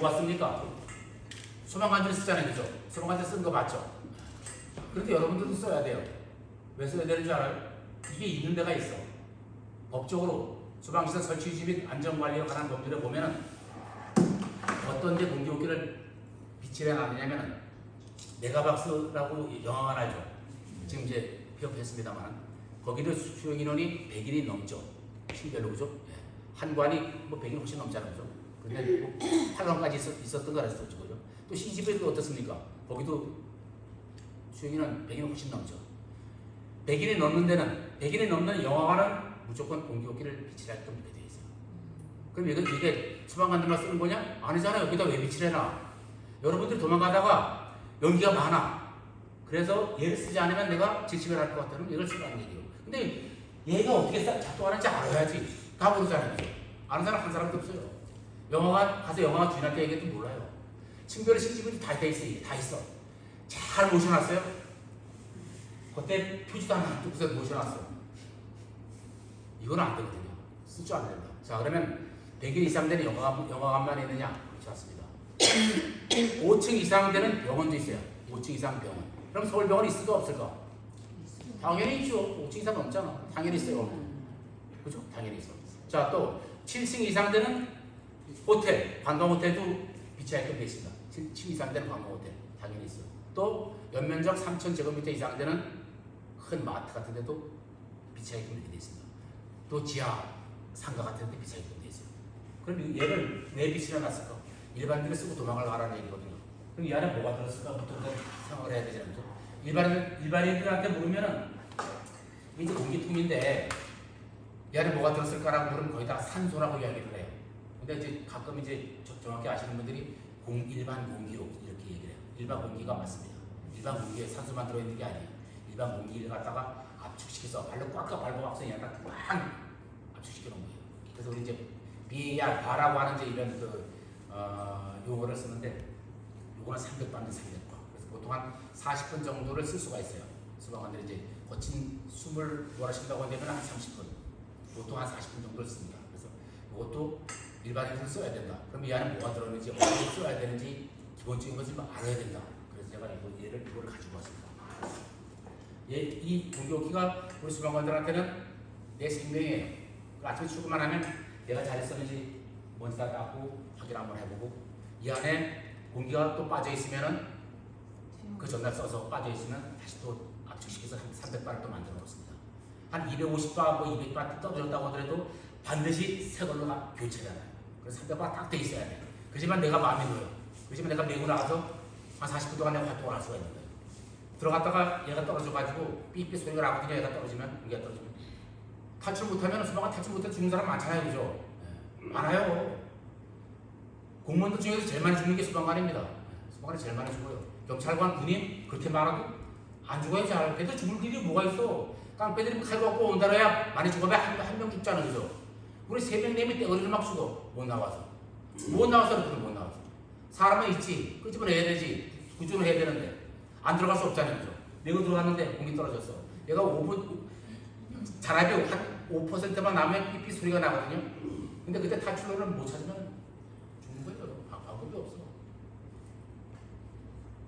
누가 씁니까? 소방관들이 쓰잖아요. 그죠? 소방관들 쓰는 거 맞죠? 그런데 여러분들도 써야 돼요. 왜 써야 되는 줄 알아요? 이게 있는 데가 있어. 법적으로 소방시설 설치 유지 및 안전관리에 관한 법률에 보면은 어떤 데 공기호기를 비치해 놨느냐면은 메가박스라고 영화가 나죠. 지금 이제 폐업했습니다만 거기도 수용 인원이 100인이 넘죠. 시별로 그죠? 한 관이 뭐 100인 훨씬 넘잖아요. 그죠? 근데 뭐 8관까지 있었던 거라서 그죠? 또 CGV도 어떻습니까? 거기도 수용 인원 100인 훨씬 넘죠. 100인이 넘는 데는 100인이 넘는 영화관은 무조건 공기호기를 비치하게끔 되어 있어요. 그럼 이게 소방관들만 쓰는 거냐? 아니잖아요. 여기다 왜 비치를 해놔? 여러분들이 도망가다가 연기가 많아. 그래서 얘를 쓰지 않으면 내가 질식을 할 것 같다면 이걸 쓰라는 얘기예요. 근데 얘가 어떻게 작동하는지 알아야지. 다 모르잖아요. 아는 사람 한 사람도 없어요. 영화관 가서 영화관 주인한테 얘기해도 몰라요. 층별의 CCTV도 다 있어. 다 있어. 잘 모셔놨어요. 그때 표지도 하나 뚝뚝 모셔놨어. 이건 안 되거든요. 쓸 줄 안 된다. 자, 그러면 100일 이상 되는 영화관만 있느냐? 그렇지 않습니다. 5층 이상 되는 병원도 있어요. 5층 이상 병원. 그럼 서울병원이 있을까 없을까? 당연히 있죠. 5층 이상 넘잖아. 당연히 있어요. 그죠? 당연히 있어. 자, 또 7층 이상 되는 호텔, 관광호텔도 비치하게끔 되어 있습니다. 7층 이상 되는 관광호텔 당연히 있어. 또 연면적 3,000제곱미터 이상 되는 큰 마트 같은 데도 비치하게끔 되어 있습니다. 또 지하 상가 같은 데 비치하게끔 되어 있어요. 그럼 얘를 왜 비치해 놨을까? 일반인들이 쓰고 도망을 가라는 얘기거든요. 그럼 이 안에 뭐가 들었을까부터 생각을 해야 되잖아요. 일반인들한테 물으면은 이게 이제 공기통인데 이 안에 뭐가 들었을까라고 물으면 거의 다 산소라고 이야기를 해요. 근데 이제 가끔 이제 정확히 아시는 분들이 일반 공기로 이렇게 얘기를 해요. 일반 공기가 맞습니다. 일반 공기에 산소만 들어있는 게 아니에요. 일반 공기를 갖다가 압축시켜서 발로 꽉꽉 밟아갖고 얘가 꽉 압축시켜 놓은 거예요. 그래서 우리 이제 BAR라고 하는 이제 이런 용어를 쓰는데 요거는 300번, 300번. 그래서 보통 한 40분 정도를 쓸 수가 있어요. 소방관들이 이제 거친 숨을 몰아쉰다고 하면 한 30분. 보통 한 40분 정도를 씁니다. 그래서 이것도 일반인들은 써야 된다. 그럼 이 안에 뭐가 들어있는지, 어떻게 써야 되는지 기본적인 것을 알아야 된다. 그래서 제가 이걸 가지고 왔습니다. 이 공기호기가 우리 소방관들한테는 내 생명이에요. 아침에 출근만 하면 내가 잘했었는지 먼지 다 닦고 확인 한번 해보고 이 안에 공기가 또 빠져 있으면은 그 전날 써서 빠져 있으면 다시 또 압축시켜서 한 300바를 또 만들어 놓습니다. 한 250바, 뭐 200바 떨어졌다고 하더라도 반드시 새 걸로 교체해야 돼요. 그래서 300바 딱 돼 있어야 돼요. 그렇지만 내가 마음에 들어요. 그렇지만 내가 메고 나가서 한 40분 동안 내가 활동을 할 수가 있는 거예요. 들어갔다가 얘가 떨어져가지고 삐삐 소리가 나거든요. 얘가 떨어지면, 공기가 떨어지면. 탈출 못하면 소방관 탈출 못해 죽는 사람 많잖아요. 그죠? 네. 많아요. 공무원들 중에서 제일 많이 죽는 게 소방관입니다. 소방관이 제일 많이 죽어요. 경찰관, 군인 그렇게 많아도 안 죽어요. 잘. 그래도 죽을 일이 뭐가 있어. 깡패들이 칼 갖고 온다라야 많이 죽어봐야 한 명 죽잖아요. 그죠? 우리 3명, 4명 떼거리를 막 죽어. 못 나와서. 못 나와서 그렇게 못 나와서. 사람은 있지. 끄집어내야 되지. 구조를 해야 되는데. 안 들어갈 수 없잖아요. 그죠? 내가 들어갔는데 공기 떨어졌어. 얘가 5분, 자라비 한 5%만 나면 삐삐 소리가 나거든요. 근데 그때 탈출로를 못 찾으면 죽는 거예요. 방법이 없어.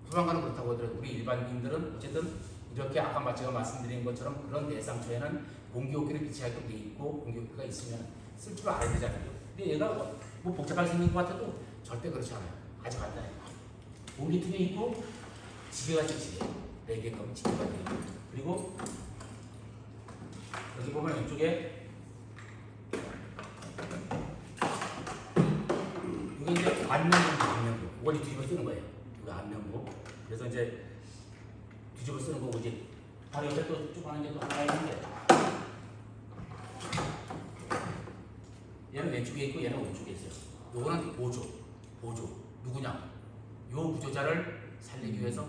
소방관은 그렇다고 하더라도 우리 일반인들은 어쨌든 이렇게 아까 제가 말씀드린 것처럼 그런 대상처에는 공기호기를 비치하게끔 돼 있고 공기호기가 있으면 쓸 줄 알아야 되잖아요. 근데 얘가 뭐 복잡하게 생긴 것 같아도 절대 그렇지 않아요. 아주 간단해요. 공기통이 있고 지게가 있죠. 지게. 4개끔 지게가 돼요. 그리고 여기 보면 이쪽에 이게 이제 안면부. 이걸 뒤집어 쓰는 거예요. 이거 안면부. 그래서 이제 뒤집어 쓰는 거고 이제 바로 옆에 또 쭉 하는 게 또 하나 있는데 얘는 왼쪽에 있고 얘는 오른쪽에 있어요. 요거는 보조. 누구냐? 요 구조자를 살리기 위해서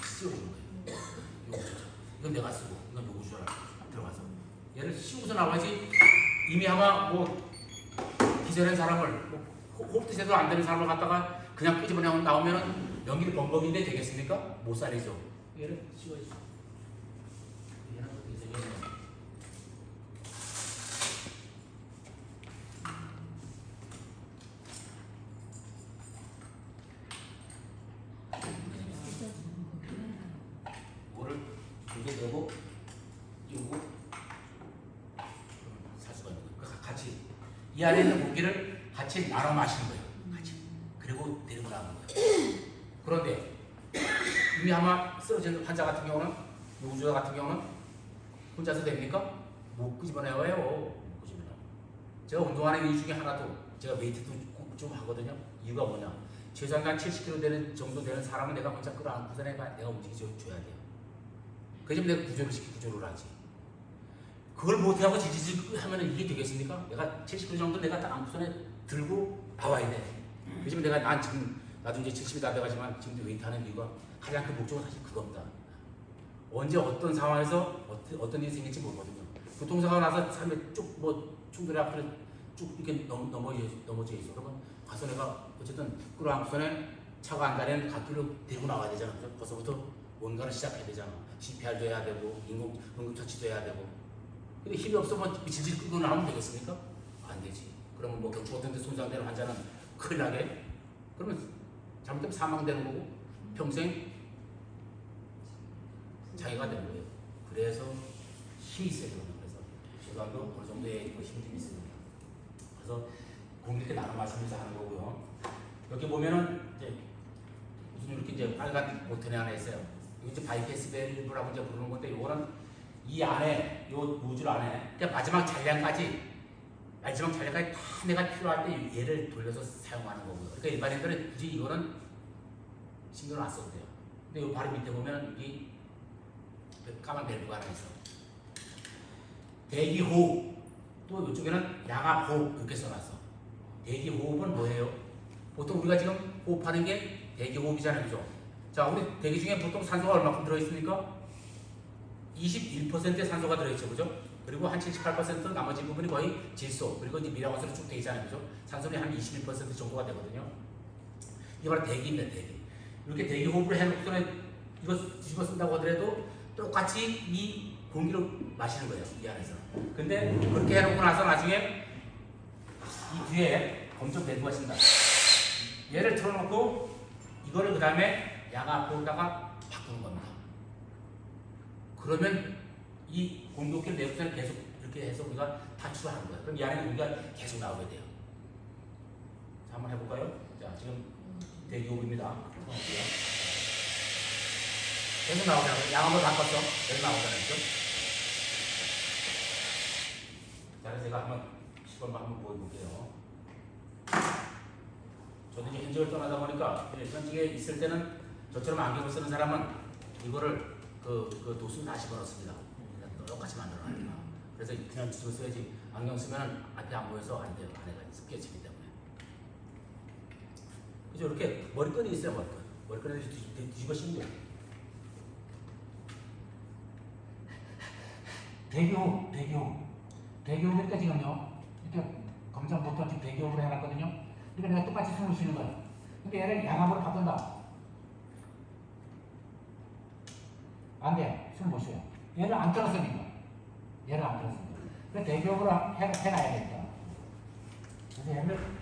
씌워주는 거예요. 요 구조자. 이건 내가 쓰고 이건 요 구조자를 들어가서 얘를 씌우고서 나와야지. 이미 아마 뭐 기절한 사람을 뭐 호흡도 제대로 안 되는 사람을 갖다가 그냥 끄집어내 나오면은 연기를 범벅인데 되겠습니까? 못 살리죠. 얘를 씌워야지. 얘는 어떻게 되겠냐? 이 안에 있는 공기를 같이 나눠 마시는 거예요. 같이. 그리고 데리고 나가는 거예요. 그런데 이미 아마 쓰러진 환자 같은 경우는, 우주자 같은 경우는 혼자서 됩니까? 못 끄집어내요. 못 끄집어내요. 제가 운동하는 이유 중에 하나도 제가 웨이트도 좀 하거든요. 이유가 뭐냐? 최소한 70kg 되는 정도 되는 사람은 내가 혼자 끌어안고서 내가 움직여줘야 돼요. 그래서 내가 구조를 하지. 그걸 못하고 지지직 하면 이게 되겠습니까? 내가 70kg 정도 내가 딱 안고서 들고 나와야 돼. 그래서 내가 나도 이제 70이 다 돼가지만 지금도 웨이트 하는 이유가 가장 큰 목적은 사실 그겁니다. 언제 어떤 상황에서 어떤 일이 생길지 모르거든요. 교통사고가 나서 삶에 충돌이 앞으로 쭉 이렇게 넘어져 있어. 그러면 가서 내가 어쨌든 끌어안고서는 차가 안 가는 갓길로 데리고 나와야 되잖아. 벌써부터 뭔가를 시작해야 되잖아. CPR도 해야 되고, 응급처치도 해야 되고. 근데 힘이 없으면 질질 끌고 나오면 되겠습니까? 안 되지. 그러면 뭐 경추 같은 데 손상되는 환자는 큰일 나게. 그러면 잘못되면 사망되는 거고, 평생 자기가 되는 거예요. 그래서 힘이 있어야 되거든요. 그래서 시간도 어느 정도의 힘이 있습니다. 그래서 공기를 나눠 마시면서 하는 거고요. 여기 보면은 이제 무슨 이렇게 이제 빨간 버튼이 하나 있어요. 이거 이제 바이패스 밸브라고 이제 부르는 건데, 이거는 이 안에 요 노즐 안에 그러니까 마지막 잔량까지 다 내가 필요할 때 얘를 돌려서 사용하는 거고요. 그러니까 일반인들은 굳이 이거는 신경을 안 써도 돼요. 근데 요 바로 밑에 보면 여기 까만 밸브가 하나 있어. 대기호흡, 또 이쪽에는 양압호흡 이렇게 써놨어. 대기호흡은 뭐예요? 보통 우리가 지금 호흡하는 게 대기호흡이잖아요. 그죠? 자, 우리 대기 중에 보통 산소가 얼마큼 들어있습니까? 21%의 산소가 들어있죠. 그죠? 그리고 한 78% 나머지 부분이 거의 질소, 그리고 이제 미량원소로 쭉 되어 있잖아요. 그죠? 산소는 한 21% 정도가 되거든요. 이게 바로 대기입니다. 대기. 이렇게 대기호흡을 해놓고서는 이거 뒤집어 쓴다고 하더라도 똑같이 이 공기를 마시는 거예요. 이 안에서. 근데 그렇게 해놓고 나서 나중에 이 뒤에 검정 밸브가 쓴다. 얘를 틀어놓고 이거를 그 다음에 양압호흡에다가 바꾸는 겁니다. 그러면 이 공기호흡기를 내부에서 계속 이렇게 해서 우리가 탈출을 하는 거예요. 그럼 이 안에 공기가 계속 나오게 돼요. 자, 한번 해볼까요? 자, 지금 대기호흡입니다. 계속 나오잖아요. 양압을 바꿨어. 계속 나오잖아요. 그죠? 자, 그래서 제가 한번 시범을 한번 보여볼게요. 저도 이제 현직을 떠나다 보니까 현직에 있을 때는 저처럼 안경을 쓰는 사람은 이거를 그 도수를 다시 걸었습니다. 똑같이 만들어놔요. 그래서 그냥 뒤집어 써야지 안경 쓰면 앞에 안 보여서 안 돼요. 안에가 습해지기 때문에. 그죠? 이렇게 머리끈이 있어요. 머리끈을 뒤집어 씌우면 돼요. 대기호흡이니까 지금요. 이렇게 검정 버튼 대기호흡을 해놨거든요. 그러니까 내가 똑같이 숨을 쉬는 거야. 근데 얘를 양압으로 바꾼다. 안 돼. 숨 못 쉬어요. 얘를 안 떨었으니까. 그래서 대기호흡으로 해놔야 되니까. 그래서 얘를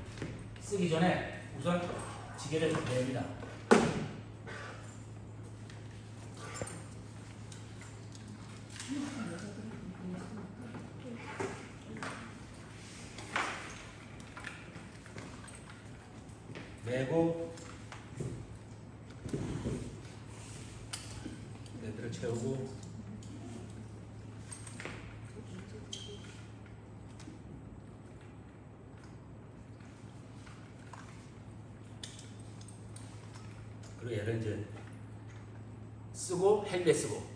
쓰기 전에 우선 지게를 냅니다. 내고 레드를 채우고 그리고 얘를 이제 쓰고 헬멧 쓰고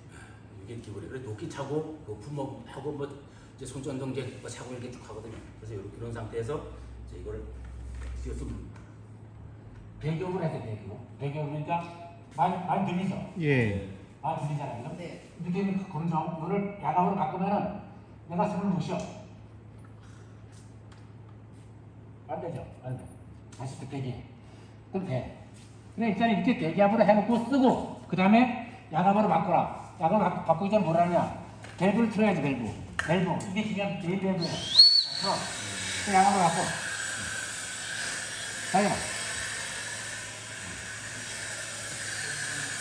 이게 기본이에요. 그래서 도끼 차고 높은 하고 이제 손전등제 차고 이렇게 쭉 하거든요. 그래서 이런 상태에서 이제 이거를 씌웠습니다. 대기호흡을 해야 돼. 대기호흡이니까 많이 들리죠? 예. 많이 들리잖아요. 네. 이렇게 검정 이거를 양압으로 바꾸면은 내가 숨을 못 쉬어. 안 되죠? 안 돼. 다시 또 대기. 그럼 돼. 근데 일단 이렇게 대기압으로 해놓고 쓰고 그 다음에 양압으로 바꿔라. 양압을 바꾸기 전에 뭘 하냐? 밸브를 틀어야지. 밸브. 이게 중요한 제일 밸브야. 틀어. 그 양압으로 바꿔. 자요.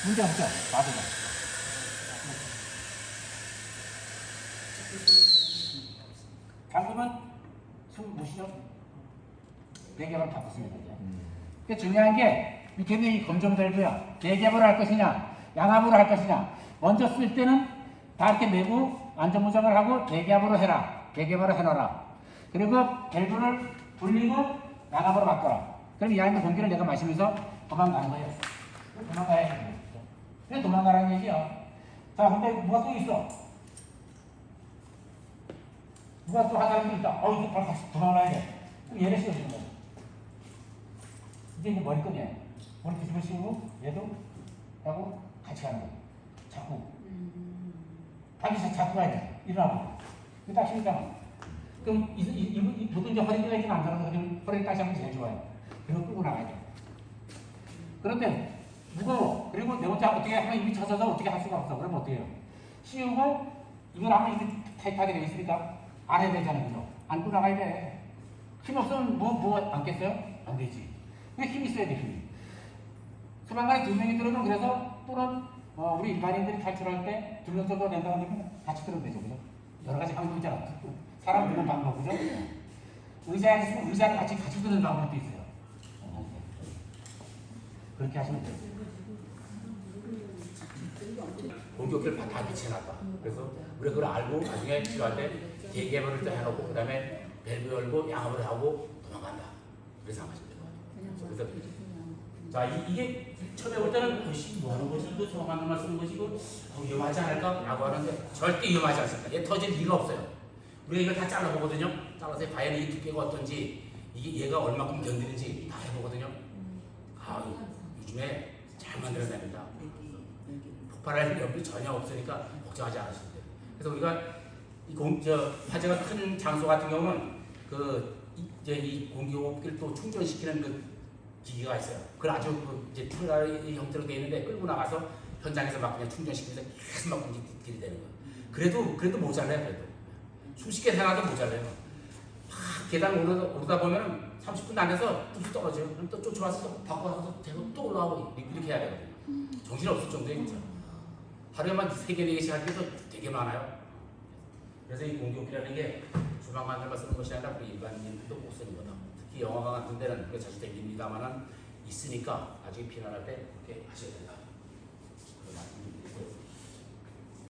문제 없죠? 맞아요. 잠그면 숨 못 쉬죠? 대기압을 바꿨습니다. 이제. 그 중요한 게 밑에 있는 이 검정 밸브야. 대기압으로 할 것이냐, 양압으로 할 것이냐. 먼저 쓸 때는 다 이렇게 매고 안전무장을 하고 대기압으로 해라. 대기압으로 해놔라. 그리고 밸브를 돌리고 양압으로 바꿔라. 그럼 이 안에 있는 공기를 내가 마시면서 도망가는 거예요. 도망가야 해. 그래 도망가라는 얘기야. 자, 근데 누가 또 있어? 누가 또 하자는 게 있다. 이거 바로 다시 도망가야 돼. 그럼 얘를 씌워주는 거야. 이제 머리끈이야. 머리 뒤집어 씌우고 얘도 하고 같이 가는 거야. 자꾸. 반드시 자꾸 가야 돼. 일어나고. 이거 딱 힘이잖아. 그럼 모든 이제 허리가 이제 안 들어서 허리 다시 하면 제일 좋아요. 그리고 끌고 나가야 돼. 그런데 무거워. 그리고 내 혼자 어떻게 하면 이미 젖어서 어떻게 할 수가 없어. 그러면 어떻게 해요? 씌우고 이걸 하면 이게 타이트하게 되어 있으니까 안 해야 되잖아요. 그죠? 안고 나가야 돼. 힘 없으면 뭐 안겠어요? 안 되지. 왜 힘이 있어야 돼, 힘이. 소방관이 2명이 들어도 그래서 또는 우리 일반인들이 탈출할 때 2명 정도 낸다고 하면 같이 들어도 되죠. 그죠? 여러 가지 방법이 있잖아. 사람 드는 방법, 그죠? 의자에 있으면 의자를 같이 드는 방법도 있어요. 그렇게 하시면 돼요. 공격기를 다 비춰놨다. 그래서 우리가 그걸 알고 나중에 필요할 때 대기압을 해놓고 그 다음에 밸브 열고 양압을 하고 도망간다. 그렇게 생각하시면 돼요. 그래서 자 이게 처음에 올 때는 뭐 하는 거지? 이거 도망가는 쓰는 거지? 이거 위험하지 않을까? 라고 하는데 절대 위험하지 않습니다. 얘 터질 리가 없어요. 우리가 이걸 다 잘라보거든요. 잘라서 과연 이 두께가 어떤지 이게 얘가 얼마큼 견디는지 다 해보거든요. 요즘에 잘 만들어냅니다. 폭발할 위험이 전혀 없으니까 걱정하지 않으셔도 돼요. 그래서 우리가 화재가 큰 장소 같은 경우는 이제 이 공기호흡기를 또 충전시키는 그 기기가 있어요. 그걸 아주 이제 툴의 형태로 되어 있는데 끌고 나가서 현장에서 막 그냥 충전시키면서 계속 막 공기 들이대는 거예요. 그래도 모자라요. 그래도 수십 개 생각도 모자라요. 막 계단 오르다 보면 30분도 안 돼서 뚝뚝 떨어져요. 그럼 또 쫓아와서 또 바꿔서 또 올라오고 이렇게 해야 되거든요. 정신 없을 정도에 진짜. 하루에만 3개, 4개씩 할 때도 되게 많아요. 그래서 이 공기호흡기라는 게 소방관들만 쓰는 것이 아니라 우리 일반인들도 못 쓰는 거다. 특히 영화관 같은 데는 그게 자주 들립니다만은 있으니까 나중에 피난할 때 그렇게 하셔야 된다.